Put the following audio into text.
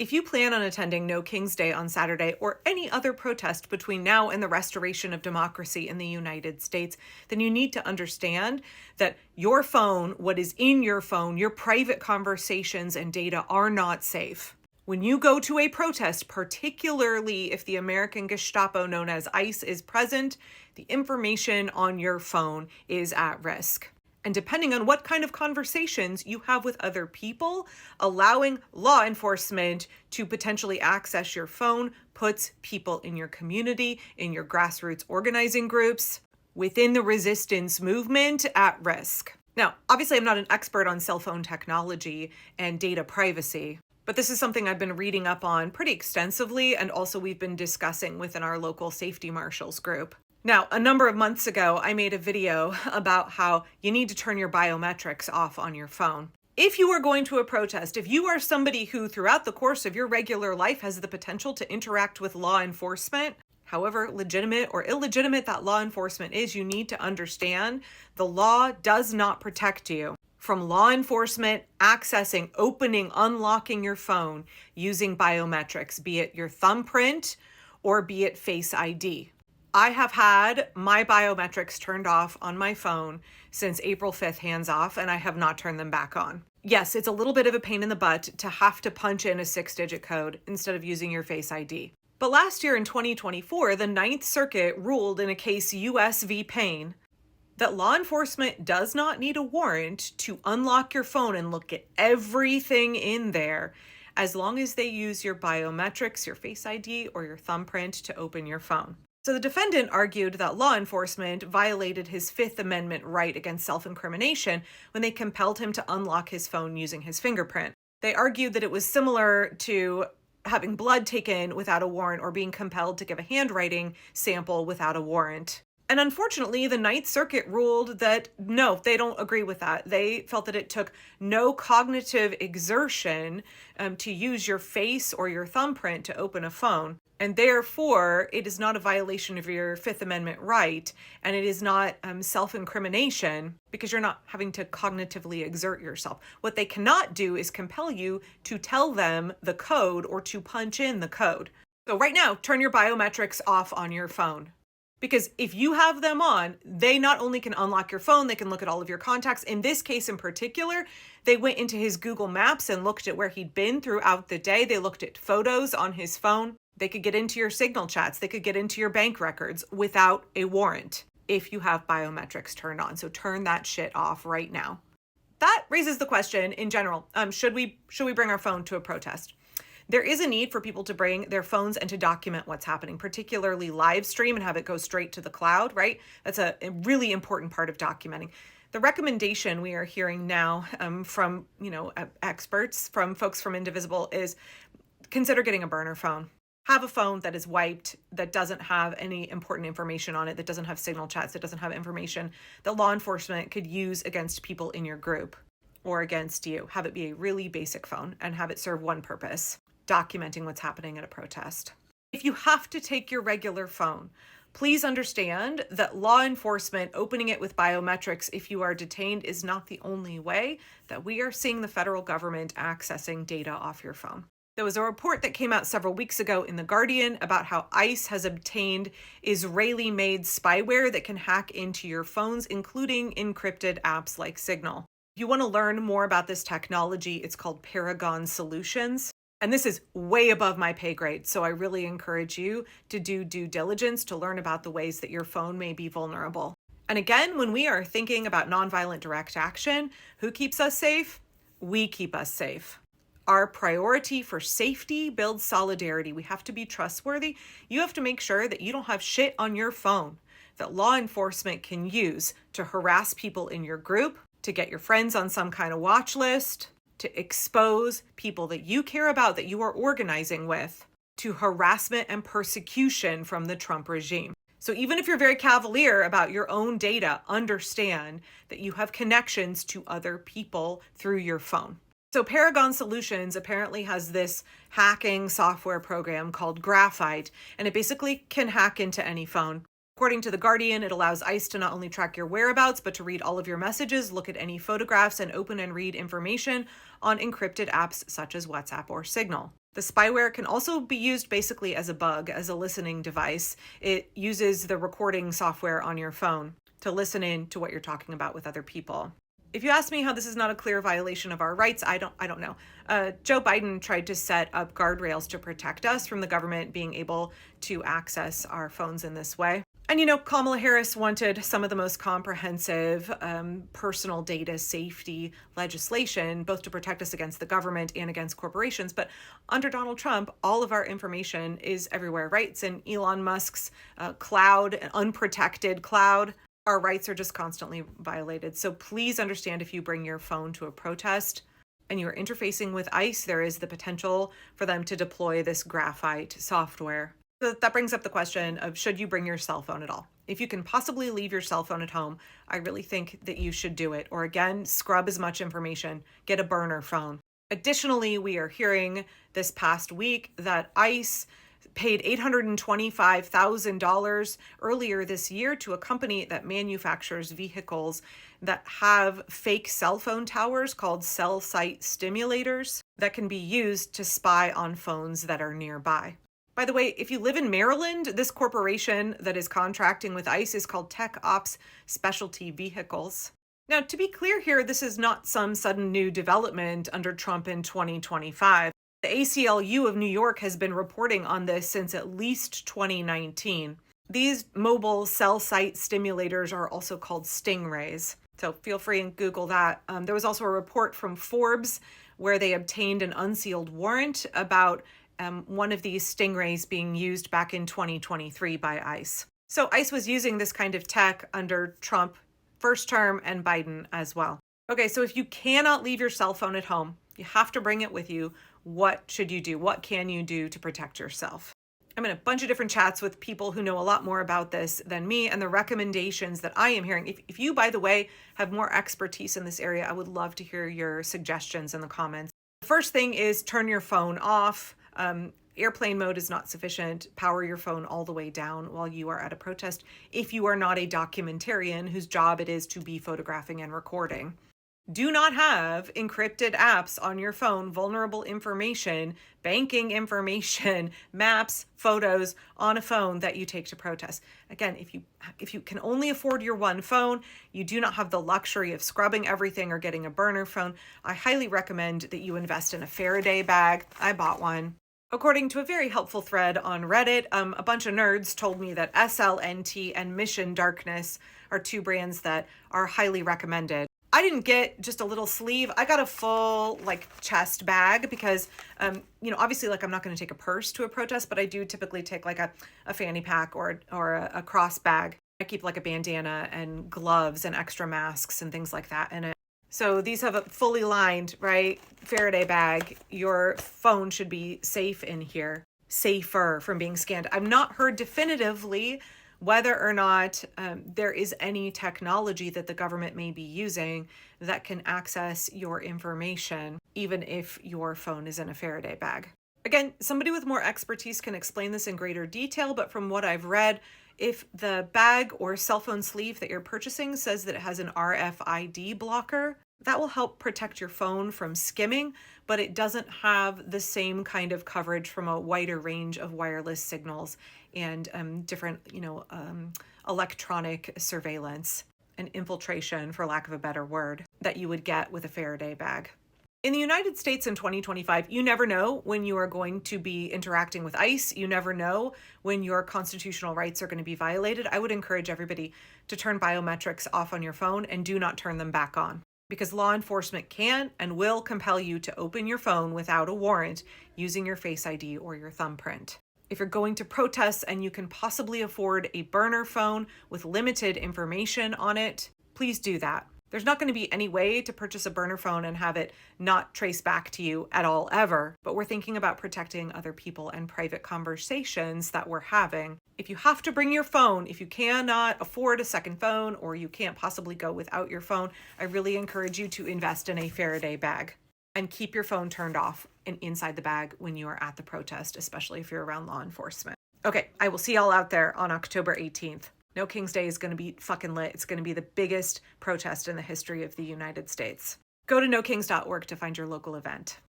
If you plan on attending No King's Day on Saturday or any other protest between now and the restoration of democracy in the United States, then you need to understand that your phone, what is in your phone, your private conversations and data are not safe. When you go to a protest, particularly if the American Gestapo known as ICE is present, the information on your phone is at risk. And depending on what kind of conversations you have with other people, allowing law enforcement to potentially access your phone puts people in your community, in your grassroots organizing groups, within the resistance movement at risk. Now, obviously, I'm not an expert on cell phone technology and data privacy, but this is something I've been reading up on pretty extensively, and also we've been discussing within our local safety marshals group. Now, a number of months ago, I made a video about how you need to turn your biometrics off on your phone. If you are going to a protest, if you are somebody who throughout the course of your regular life has the potential to interact with law enforcement, however legitimate or illegitimate that law enforcement is, you need to understand the law does not protect you from law enforcement accessing, opening, unlocking your phone using biometrics, be it your thumbprint or be it Face ID. I have had my biometrics turned off on my phone since April 5th, hands off, and I have not turned them back on. Yes, it's a little bit of a pain in the butt to have to punch in a 6-digit code instead of using your Face ID. But last year in 2024, the Ninth Circuit ruled in a case US v. Payne that law enforcement does not need a warrant to unlock your phone and look at everything in there as long as they use your biometrics, your Face ID, or your thumbprint to open your phone. So the defendant argued that law enforcement violated his Fifth Amendment right against self-incrimination when they compelled him to unlock his phone using his fingerprint. They argued that it was similar to having blood taken without a warrant or being compelled to give a handwriting sample without a warrant. And unfortunately, the Ninth Circuit ruled that no, they don't agree with that. They felt that it took no cognitive exertion to use your face or your thumbprint to open a phone. And therefore, it is not a violation of your Fifth Amendment right, and it is not self-incrimination because you're not having to cognitively exert yourself. What they cannot do is compel you to tell them the code or to punch in the code. So right now, turn your biometrics off on your phone. Because if you have them on, they not only can unlock your phone, they can look at all of your contacts. In this case in particular, they went into his Google Maps and looked at where he'd been throughout the day. They looked at photos on his phone. They could get into your Signal chats. They could get into your bank records without a warrant if you have biometrics turned on. So turn that shit off right now. That raises the question in general, should we bring our phone to a protest? There is a need for people to bring their phones and to document what's happening, particularly live stream and have it go straight to the cloud, right? That's a really important part of documenting. The recommendation we are hearing now from, experts, from folks from Indivisible is consider getting a burner phone. Have a phone that is wiped, that doesn't have any important information on it, that doesn't have Signal chats, that doesn't have information that law enforcement could use against people in your group or against you. Have it be a really basic phone and have it serve one purpose: documenting what's happening at a protest. If you have to take your regular phone, please understand that law enforcement opening it with biometrics if you are detained is not the only way that we are seeing the federal government accessing data off your phone. There was a report that came out several weeks ago in The Guardian about how ICE has obtained Israeli-made spyware that can hack into your phones, including encrypted apps like Signal. If you want to learn more about this technology, it's called Paragon Solutions. And this is way above my pay grade, so I really encourage you to do due diligence to learn about the ways that your phone may be vulnerable. And again, when we are thinking about nonviolent direct action, who keeps us safe? We keep us safe. Our priority for safety builds solidarity. We have to be trustworthy. You have to make sure that you don't have shit on your phone that law enforcement can use to harass people in your group, to get your friends on some kind of watch list, to expose people that you care about, that you are organizing with, to harassment and persecution from the Trump regime. So even if you're very cavalier about your own data, understand that you have connections to other people through your phone. So Paragon Solutions apparently has this hacking software program called Graphite, and it basically can hack into any phone. According to The Guardian, it allows ICE to not only track your whereabouts, but to read all of your messages, look at any photographs, and open and read information on encrypted apps such as WhatsApp or Signal. The spyware can also be used basically as a bug, as a listening device. It uses the recording software on your phone to listen in to what you're talking about with other people. If you ask me how this is not a clear violation of our rights, I don't know. Joe Biden tried to set up guardrails to protect us from the government being able to access our phones in this way. And Kamala Harris wanted some of the most comprehensive personal data safety legislation, both to protect us against the government and against corporations. But under Donald Trump, all of our information is everywhere, right? It's in Elon Musk's cloud, an unprotected cloud. Our rights are just constantly violated. So please understand, if you bring your phone to a protest and you're interfacing with ICE, there is the potential for them to deploy this graphite software. So that brings up the question of, should you bring your cell phone at all? If you can possibly leave your cell phone at home, I really think that you should do it. Or again, scrub as much information, get a burner phone. Additionally, we are hearing this past week that ICE paid $825,000 earlier this year to a company that manufactures vehicles that have fake cell phone towers called cell site stimulators that can be used to spy on phones that are nearby. By the way, if you live in Maryland, this corporation that is contracting with ICE is called Tech Ops Specialty Vehicles. Now, to be clear here, this is not some sudden new development under Trump in 2025. The ACLU of New York has been reporting on this since at least 2019. These mobile cell site stimulators are also called stingrays. So feel free and Google that. There was also a report from Forbes where they obtained an unsealed warrant about one of these stingrays being used back in 2023 by ICE. So ICE was using this kind of tech under Trump first term and Biden as well. Okay, so if you cannot leave your cell phone at home, you have to bring it with you. What should you do? What can you do to protect yourself? I'm in a bunch of different chats with people who know a lot more about this than me, and the recommendations that I am hearing. If you, by the way, have more expertise in this area, I would love to hear your suggestions in the comments. The first thing is turn your phone off. Airplane mode is not sufficient. Power your phone all the way down while you are at a protest if you are not a documentarian whose job it is to be photographing and recording. Do not have encrypted apps on your phone, vulnerable information, banking information, maps, photos on a phone that you take to protest. Again, if you can only afford your one phone, you do not have the luxury of scrubbing everything or getting a burner phone, I highly recommend that you invest in a Faraday bag. I bought one. According to a very helpful thread on Reddit, a bunch of nerds told me that SLNT and Mission Darkness are two brands that are highly recommended. I didn't get just a little sleeve. I got a full chest bag because, obviously I'm not going to take a purse to a protest, but I do typically take a fanny pack or a cross bag. I keep a bandana and gloves and extra masks and things like that in it. So these have a fully lined, right, Faraday bag. Your phone should be safe in here, safer from being scanned. I've not heard definitively whether or not there is any technology that the government may be using that can access your information, even if your phone is in a Faraday bag. Again, somebody with more expertise can explain this in greater detail, but from what I've read, if the bag or cell phone sleeve that you're purchasing says that it has an RFID blocker, that will help protect your phone from skimming, but it doesn't have the same kind of coverage from a wider range of wireless signals and different, electronic surveillance and infiltration, for lack of a better word, that you would get with a Faraday bag. In the United States in 2025, you never know when you are going to be interacting with ICE. You never know when your constitutional rights are going to be violated. I would encourage everybody to turn biometrics off on your phone and do not turn them back on, because law enforcement can and will compel you to open your phone without a warrant using your Face ID or your thumbprint. If you're going to protests and you can possibly afford a burner phone with limited information on it, please do that. There's not going to be any way to purchase a burner phone and have it not trace back to you at all ever, but we're thinking about protecting other people and private conversations that we're having. If you have to bring your phone, if you cannot afford a second phone or you can't possibly go without your phone, I really encourage you to invest in a Faraday bag and keep your phone turned off and inside the bag when you are at the protest, especially if you're around law enforcement. Okay, I will see y'all out there on October 18th. No King's Day is going to be fucking lit. It's going to be the biggest protest in the history of the United States. Go to nokings.org to find your local event.